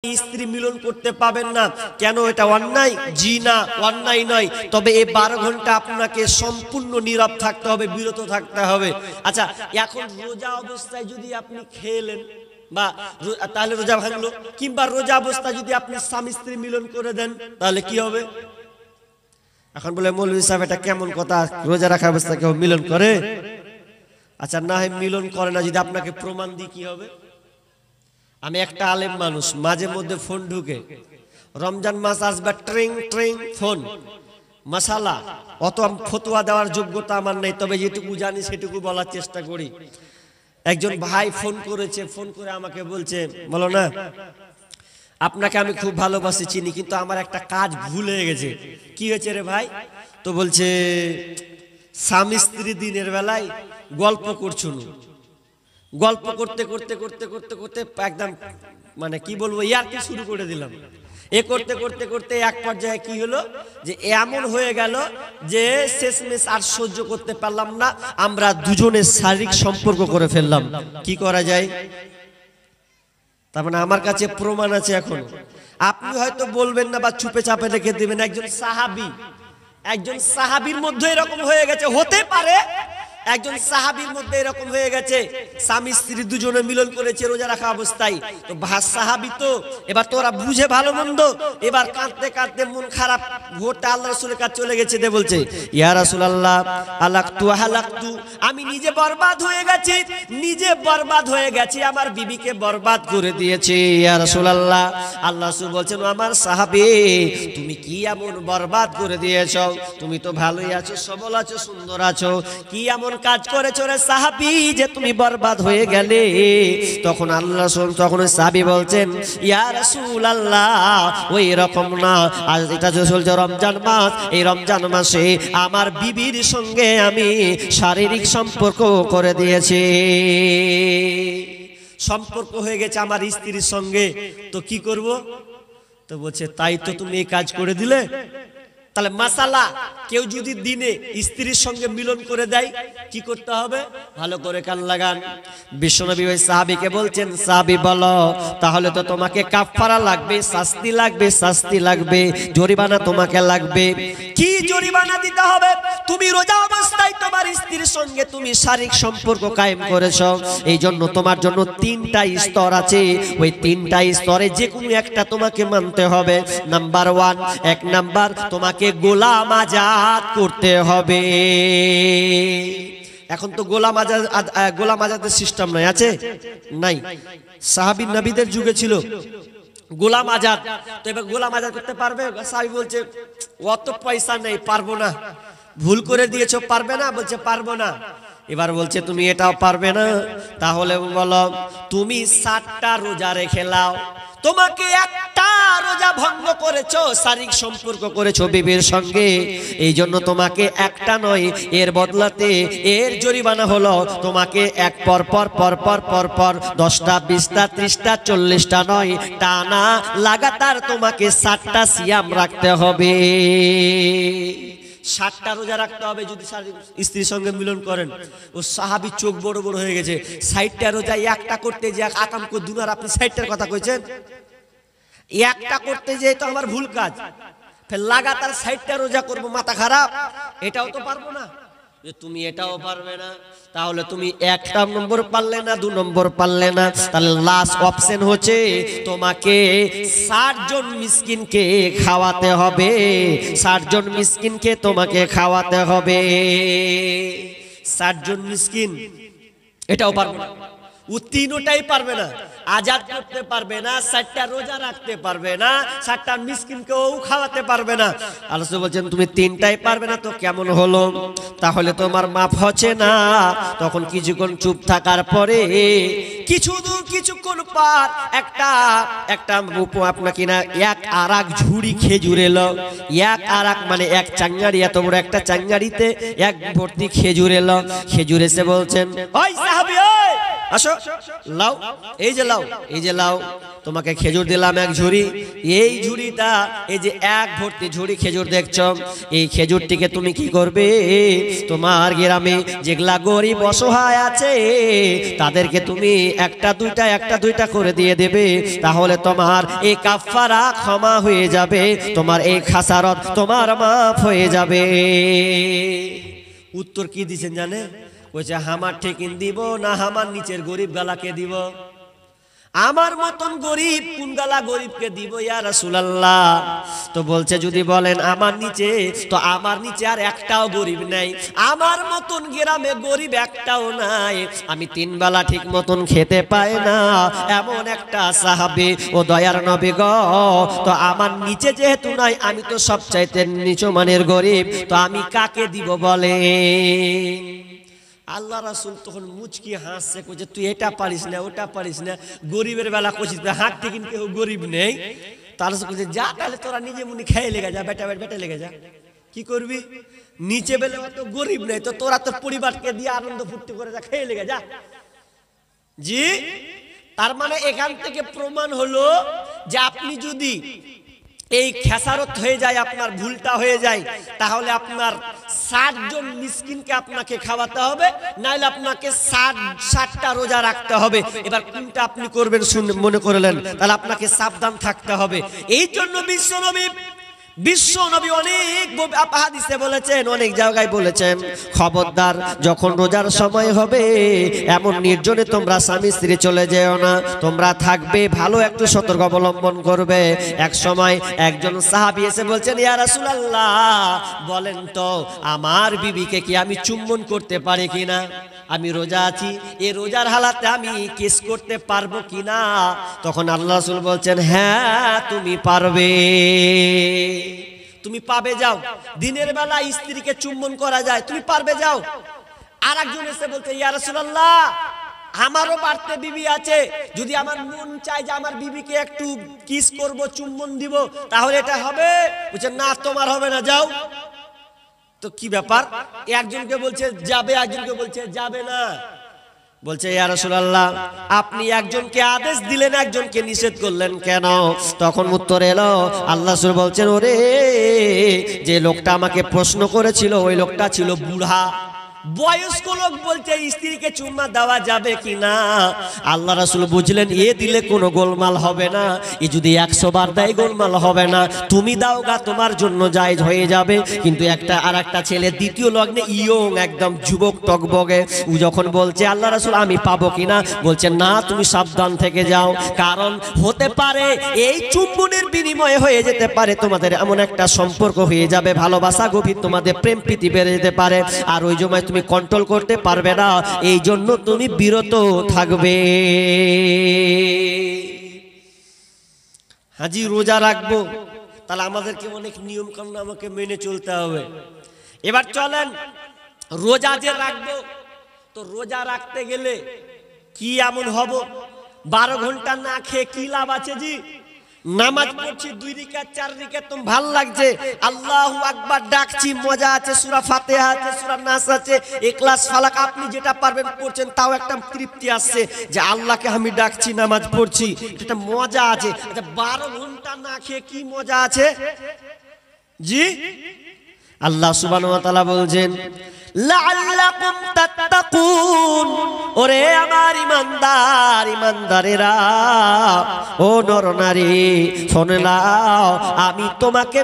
স্ত্রী মিলন করতে পাবেন না কেন? এটা অন্যায়? জি না, অন্যায় নয়। তবে এই 12 ঘন্টা আপনাকে সম্পূর্ণ নীরব থাকতে হবে, বিরত থাকতে হবে। আচ্ছা, এখন রোজা অবস্থায় যদি আপনি খেলেন বা তাহলে রোজা ভাঙলো, কিংবা রোজা অবস্থায় যদি আপনি স্বামী স্ত্রী মিলন করে দেন তাহলে কি হবে? এখন বলে মৌলভী সাহেব এটা কেমন কথা, রোজা রাখা অবস্থায় কেউ মিলন করে? আচ্ছা, না হয় মিলন করে না, যদি আপনাকে প্রমাণ দিই কি হবে? আমি একটা আলেম মানুষ, মাঝে মধ্যে ফোন ঢুকে, রমজান মাস আসবে, ট্রিং ট্রিং ফোন, মশালা। অত ফতোয়া দেওয়ার যোগ্যতা আমার নেই, তবে যেটুকু জানি সেটুকু বলার চেষ্টা করি। একজন ভাই ফোন করেছে, ফোন করে আমাকে বলছে, বলো না আপনাকে আমি খুব ভালোবাসি, চিনি, কিন্তু আমার একটা কাজ ভুল হয়ে গেছে। কি হয়েছে রে ভাই? তো বলছে স্বামী স্ত্রী দিনের বেলায় গল্প করছুন, গল্প করতে করতে করতে করতে করতে একদম মানে কি বলবো, ইয়ার্কি শুরু করে দিলাম। এ করতে করতে করতে এক পর্যায়ে কি হলো যে এমন হয়ে গেল যে শেষমেশ আর সহ্য করতে পারলাম না, আমরা দুজনে শারীরিক সম্পর্ক করে ফেললাম। কি করা যায়? তার মানে আমার কাছে প্রমাণ আছে। এখন আপনি হয়তো বলবেন না বা চুপে চাপে রেখে দিবেন, একজন সাহাবীর মধ্যে এরকম হয়ে গেছে, হতে পারে একজন সাহাবীর মধ্যে এরকম হয়ে গেছে, স্বামী স্ত্রী দুজনে মিলন করেছে রোজা রাখা অবস্থায়। তো সাহাবী তো এবার তোরা বুঝে ভালো মন্দ, এবার কাঁদতে কাঁদতে মন খারাপ ভোরটা আল্লাহ রাসূলের কাছে চলে গেছে, দে বলছে ইয়া রাসূলুল্লাহ হালাকতু, আমি নিজে বরবাদ হয়ে গেছি, আমার বিবিকে বরবাদ করে দিয়েছি ইয়া রাসূলুল্লাহ। আল্লাহ রাসূল বলছেন, আমার সাহাবী তুমি কি এমন বরবাদ করে দিয়েছো? তুমি তো ভালোই আছো, সবল আছো, সুন্দর আছো, কি এমন কাজ করেছো রে সাহাবী যে তুমি বরবাদ হয়ে গেলে? তখন আল্লাহ রাসূল, তখন সাহাবী বলছেন, ইয়া রাসূলুল্লাহ ওই রকম না, আজ এটা চলছে রমজান মাস, এই রমজান মাসে আমার বিবির সঙ্গে আমি শারীরিক সম্পর্ক করে দিয়েছি, সম্পর্ক হয়ে গেছে আমার স্ত্রীর সঙ্গে, তো কি করব? তো বলছে তাই তো তুমি এই কাজ করে দিলে। তাহলে মাসালা, কেউ যদি দিনে স্ত্রীর সঙ্গে মিলন করে দেয় কি করতে হবে? ভালো করে কান লাগান। বিশ্বনবী ওই সাহাবীকে বলছেন, সাহাবী বলো, তাহলে তো তোমাকে কাফারা লাগবে, শাস্তি লাগবে, জরিমানা তোমাকে লাগবে। কি জরিমানা দিতে হবে? তুমি রোজা অবস্থায় তোমার স্ত্রীর সঙ্গে তুমি শারীরিক সম্পর্ক কায়েম করেছো, এই জন্য তোমার জন্য 3টা স্তর আছে, ওই 3টা স্তরে যে কোনো একটা তোমাকে মানতে হবে। নাম্বার 1, 1 নাম্বার, তোমাকে গোলাম আজাদ করতে হবে। এখন তো গোলাম আজাদের সিস্টেম নাই, আছে নাই? সাহাবী নবীদের যুগে ছিল গোলাম আজাদ। তো এবার গোলাম আজাদ করতে পারবে? সাহাবী বলছে অত পয়সা নেই, পারবো না। ভুল করে দিয়েছো, পারবে না? বলছে পারবো না। এবার বলছে তুমি এটাও পারবে না, তাহলে বলো তুমি 60টা রোজা রেখে নাও। তোমাকে একটা রোজা ভঙ্গ করেছো, শারীরিক সম্পর্ক করেছো বিবির সঙ্গে, এই জন্য তোমাকে একটা নয়, এর বদলাতে এর জরিমানা হলো তোমাকে এক পর পর 10টা 20টা 30টা 40টা নয়, টানা লাগাতার তোমাকে 60টা সিয়াম রাখতে হবে। 60টা রোজা রাখতে হবে যদি স্ত্রীর সঙ্গে মিলন করেন। ও সাহাবী চোখ বড় বড় হয়ে গেছে, 60টা রোজা একটা করতে যে আকাম করে দুনার, আপনি 60টার কথা কইছেন? একটা করতে যে তো আমার ভুল কাজ, ফের লাগাতার 60টা রোজা করব, মাথা খারাপ? এটাও তো পারবো না। যে তুমি এটাও পারবে না, তাহলে তুমি 1 নম্বর পারলে না, 2 নম্বর পারলে না, তাহলে লাস্ট অপশন হচ্ছে তোমাকে 60 জন মিসকিনকে খাওয়াতে হবে, 60 জন মিসকিনকে তোমাকে খাওয়াতে হবে। 60 জন মিসকিন এটাও পারবে না, ও 3টাই পারবে না। আজাদ করতে পারবে না, 60টা রোজা রাখতে পারবে না, 60টা মিসকিনকেও খাওয়াতে পারবে না। আল্লাহ বলছেন তুমি 3টাই পারবে না, তো কেমন হলো? তাহলে তোমার মাফ হচ্ছে না। তখন কিছুক্ষণ চুপ থাকার পরে কিছুক্ষণ পর একটা আপনাকে না এক আরাক ঝুড়ি খেজুর এলো। এক আরাক মানে এক চাঙ্গারি, এত বড় একটা চাঙ্গারিতে এক ভর্তি খেজুর এলো। খেজুর এসে বলছেন, ওই সাহাবী, আসো লাও, এই যে লাও, এই যে লাও, তোমাকে খেজুর দিলাম এক ঝুড়ি। এই ঝুড়িটা, এই যে এক ভর্তি ঝুড়ি খেজুর দেখছো, এই খেজুরটিকে তুমি কি করবে? তোমার গ্রামে যেগুলা গরিব অসহায় আছে তাদেরকে তুমি একটা দুইটা করে দিয়ে দেবে। তাহলে তোমার এই কাফারা ক্ষমা হয়ে যাবে, তোমার এই খাসারত তোমার মাফ হয়ে যাবে। উত্তর কি দিছেন জানে? বলছে হামার ঠেকিন দিব না হামার নিচের গরিব গালাকে দিব? আমার মতন গরিব কোন গালা গরিবকে দিব ইয়া রাসূলুল্লাহ? তো বলছে যদি বলেন আমার নিচে, তো আমার নিচে আর একটাও গরিব নাই, আমার মতন গ্রামে গরিব একটাও নাই। আমি তিন বেলা ঠিক মতন খেতে পাই না এমন একটা সাহাবী ও দয়ার নবী গো। তো আমার নিচে যেহেতু নাই, আমি তো সবচাইতে নিচু মানের গরিব, তো আমি কাকে দিব বলে? আল্লাহ রাসূল তখন মুচকি হাসছে, কইছে তুই এটা পারিস না ওটা পারিস না, গরিবের বেলা কইছিস হাত থেকে কেউ গরিব নেই। তার কইছে যা তাহলে তোরা নিজে মুনি খেয়ে লেগে যা, বেটা লেগে যা, কি করবি? নিচে বেলে অত গরিব নেই, তো তোরা তোর পরিবারকে দিয়ে আনন্দ ফুর্তি করে যা, খেয়ে লেগে যা। জি, তার মানে এখান থেকে প্রমাণ হলো যে আপনি যদি এই খেসারত হয়ে যায়, আপনার ভুলটা হয়ে যায়, তাহলে আপনার 60 জন মিসকিনকে আপনাকে খাওয়াতে হবে, নাইলে আপনাকে 60টা রোজা রাখতে হবে। এবার কোনটা আপনি করবেন মনে করলেন, তাহলে আপনাকে সাবধান থাকতে হবে। এই জন্য বিশ্বনবী অনেক হাদিসে বলেছেন, অনেক জায়গায় বলেছেন, খবরদার যখন রোজার সময় হবে এমন নির্জনে তোমরা স্বামী স্ত্রী চলে যেও না, তোমরা থাকবে ভালো একটু সতর্ক অবলম্বন করবে। এক সময় একজন সাহাবী এসে বলছেন ইয়া রাসূলুল্লাহ বলেন তো আমার বিবিকে কি আমি চুম্বন করতে পারি কিনা? আমি রোজা আছি, এই রোজার হালাতে আমি কিস করতে পারবো কিনা? তখন আল্লাহ রাসূল বলছেন হ্যাঁ তুমি পারবে, তুমি পাবে, যাও। দিনের বেলা স্ত্রীকে চুম্বন করা যায়, তুমি পারবে, যাও। আর একজন এসে বলছে ইয়া রাসূলুল্লাহ আমারও বাড়তে বিবি আছে, যদি আমার মন চায় যে আমার বিবিকে একটু কিস করব, চুম্বন দিব, তাহলে এটা হবে? বলছে না তোমার হবে না, যাও। তো কি ব্যাপার? একজনকে বলছে যাবে, একজনকে বলছে যাবে না। বলছে ইয়া রাসূলুল্লাহ আপনি একজনকে আদেশ দিলেন একজনকে নিষেধ করলেন কেন? তখন উত্তর এলো আল্লাহ রাসূল বলছেন ওরে যে লোকটা আমাকে প্রশ্ন করেছিল ওই লোকটা ছিল বুড়া, বয়স্ক লোক, বলছে স্ত্রীকে চুম্মা দেওয়া যাবে কিনা? আল্লাহ রাসূল বুঝলেন এ দিলে কোনো গোলমাল হবে না, এ যদি 100 বার দেয় গোলমাল হবে না, তুমি দাও গা তোমার জন্য জায়েজ হয়ে যাবে। কিন্তু আর একটা ছেলে দ্বিতীয় লগ্নে ইয়ং একদম যুবক টকবগে, ও যখন বলছে আল্লাহ রাসূল আমি পাবো কিনা, বলছে না তুমি সাবধান থেকে যাও, কারণ হতে পারে এই চুম্বনের বিনিময়ে হয়ে যেতে পারে তোমাদের এমন একটা সম্পর্ক হয়ে যাবে, ভালোবাসা গভীর, তোমাদের প্রেম প্রীতি বেড়ে যেতে পারে, আর ওই সময় তুমি কন্ট্রোল করতে পারবে না, এই জন্য তুমি বিরত থাকবে। হাজি রোজা রাখবো, তাহলে আমাদেরকে অনেক নিয়ম কানুন আমাকে মেনে চলতে হবে। এবার চলেন রোজা যে রাখবো, তো রোজা রাখতে গেলে কি এমন হব? 12 ঘন্টা না খেয়ে কি লাভ আছে? জি নামাজ পড়ছি 2 রাকাত 4 রাকাত, তুমি ভাল লাগছে, আল্লাহু আকবার ডাকছি, মজা আছে, সূরা ফাতিহা আছে, সূরা নাস আছে, ইখলাস ফালাক আপনি যেটা পারবেন পড়ছেন, তাও একটা তৃপ্তি আসছে যে আল্লাহকে আমি ডাকছি, নামাজ পড়ছি, এটা মজা আছে। আচ্ছা 12 ঘন্টা না খেয়ে কি মজা আছে? জি আল্লাহ সুবহানাহু ওয়া তাআলা বলছেন লাআল্লাকুম তাত্তাকুন, ওরে আমার ইমানদার ইমানদারেরা, ও নর নারী শুনে নাও, আমি তোমাকে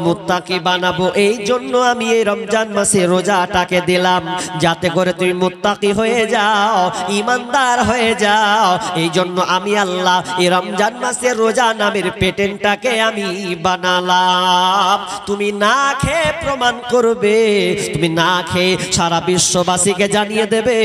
মুত্তাকি বানাবো, এই জন্য আমি এই রমজান মাসে রোজাটাকে দিলাম, যাতে করে তুমি মুত্তাকি হয়ে যাও, ইমানদার হয়ে যাও। এই জন্য আমি আল্লাহ এই রমজান মাসে রোজা নামের পেটেন্টটাকে আমি বানালাম। তুমি না খেয়ে প্রমাণ করবে, তুমি না খেয়ে সারা বিশ্ববাসীকে জানিয়ে দেবে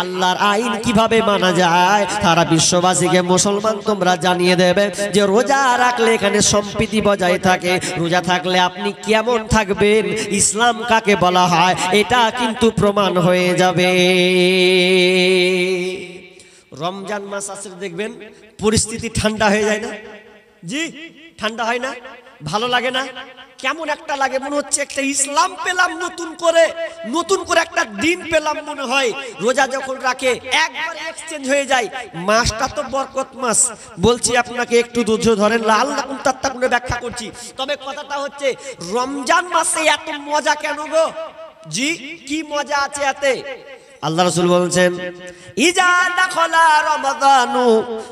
আল্লাহর আইন কিভাবে মানা যায়, সারা বিশ্ববাসীকে মুসলমান তোমরা জানিয়ে দেবে যে রোজা রাখলে এখানে সম্প্রীতি বজায় থাকে, রোজা থাকলে আপনি কেমন থাকবেন, ইসলাম কাকে বলা হয়, এটা কিন্তু প্রমাণ হয়ে যাবে। রমজান মাস আসলে দেখবেন পরিস্থিতি ঠান্ডা হয়ে যায় না? জি ঠান্ডা হয় না? ভালো লাগে না? কেমন একটা লাগে, মনে হচ্ছে একটা ইসলাম পেলাম নতুন করে একটা দিন পেলাম মনে হয়। রোজা যখন রাখে একবার এক্সচেঞ্জ হয়ে যায়। মাসটা তো বরকত মাস, বলছি আপনাকে একটু ধৈর্য ধরেন, লাআল্লাকুম তাত্তাকুন ব্যাখ্যা করছি। তবে কথাটা হচ্ছে রমজান মাসে এত মজা কেন গো? জি, কি মজা আছে এতে? আল্লাহ রাসূল বলছেন, ইজা দাখালা রমাদানু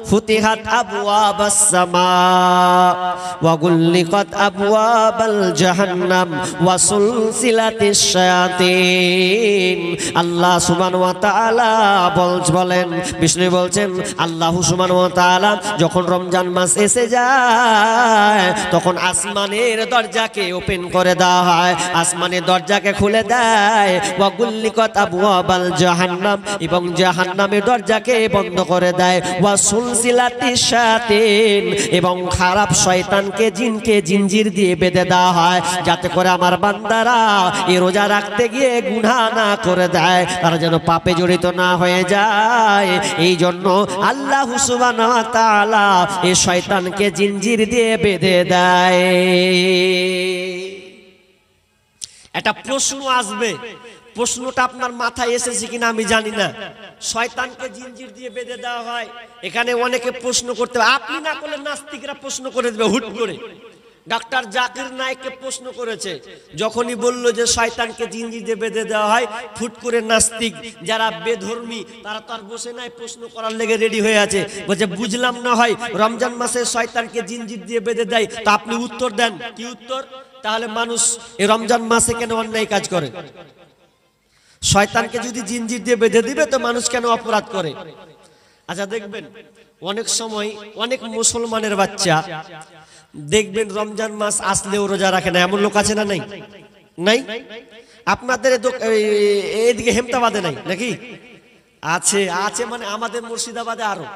ফুতিহাত আবওয়াবাস সামা ওয়া গুল্লিকাত আবওয়াবাল জাহান্নাম ওয়া সুলসিলাতিশ শায়াতিন। আল্লাহ সুবহানাহু ওয়া তাআলা বলেন, বিষ্ণু বলছেন, আল্লাহ সুবহানাহু ওয়া তাআলা যখন রমজান মাস এসে যায় তখন আসমানের দরজাকে ওপেন করে দেওয়া হয়, আসমানের দরজাকে খুলে দেয়। ওয়া গুল্লিকাত আবওয়াবাল জাহান্নাম, এবং জাহান্নামের দরজাকে বন্ধ করে দেয়। ওয়া সুলসিলাতিশ শায়াতিন, এবং খারাপ শয়তানকে জিনকে জিনজির দিয়ে বেঁধে দেওয়া হয়, যাতে করে আমার বান্দারা এই রোজা রাখতে গিয়ে গুনাহ না করে দেয়, তারা যেন পাপে জড়িত না হয়ে যায়। এই জন্য আল্লাহ সুবহানাহু ওয়া তাআলা এই শয়তানকে জিনজির দিয়ে বেঁধে দেয়। একটা প্রশ্ন আসবে, প্রশ্নটা আপনার মাথায় এসেছে কিনা আমি জানি না। শয়তানকে জিনজির দিয়ে বেঁধে দেওয়া হয়, এখানে অনেকে প্রশ্ন করতে হবে, আপনি না করলে নাস্তিকরা প্রশ্ন করে দেবে হুট করে। ডাক্তার জাকির নায়েককে প্রশ্ন করেছে, যখনই বলল যে শয়তানকে জিনজির দিয়ে বেঁধে দেওয়া হয়, ফুট করে নাস্তিক যারা বেধর্মী তারা তো আর বসে নাই, প্রশ্ন করার লেগে রেডি হয়ে আছে। বলছে বুঝলাম না হয় রমজান মাসে শয়তানকে জিনজির দিয়ে বেঁধে দেয়, তা আপনি উত্তর দেন। কি উত্তর? তাহলে মানুষ এই রমজান মাসে কেন অন্যায় কাজ করে? শয়তানকে যদি জিনজির দিয়ে বেঁধে দিবে তো মানুষ কেন অপরাধ করে? আচ্ছা দেখবেন অনেক সময় অনেক মুসলমানের বাচ্চা দেখবেন রমজান মাস আসলেও রোজা রাখে না, এমন লোক আছে না? নাই নাই? আপনাদের এদিকে হেমতাবাদে নাই নাকি? আছে, আছে মানে আমাদের মুর্শিদাবাদে আরো